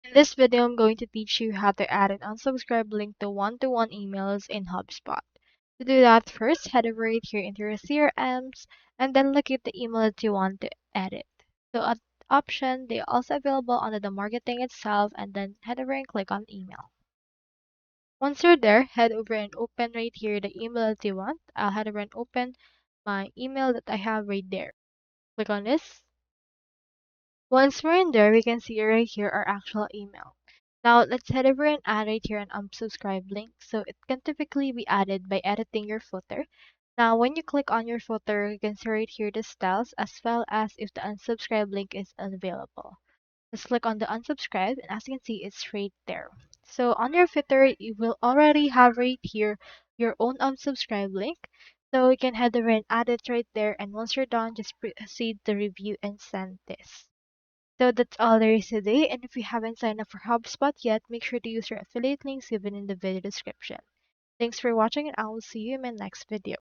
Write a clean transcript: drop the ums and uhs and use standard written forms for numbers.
In this video, I'm going to teach you how to add an unsubscribe link to one-to-one emails in HubSpot. To do that, first head over right here into your CRMs and then look at the email that you want to edit. So at option, they're also available under the marketing itself, and then head over and click on email. Once you're there, head over and open right here the email that you want. I'll head over and open my email that I have right there. Click on this. Once we're in there, we can see right here our actual email. Now let's head over and add right here an unsubscribe link. So it can typically be added by editing your footer. Now when you click on your footer, you can see right here the styles as well as if the unsubscribe link is unavailable. Let's click on the unsubscribe, and as you can see, it's right there. So on your footer, you will already have right here your own unsubscribe link. So you can head over and add it right there, and once you're done, just proceed to review and send this. So that's all there is today, and if you haven't signed up for HubSpot yet, make sure to use your affiliate links given in the video description. Thanks for watching, and I will see you in my next video.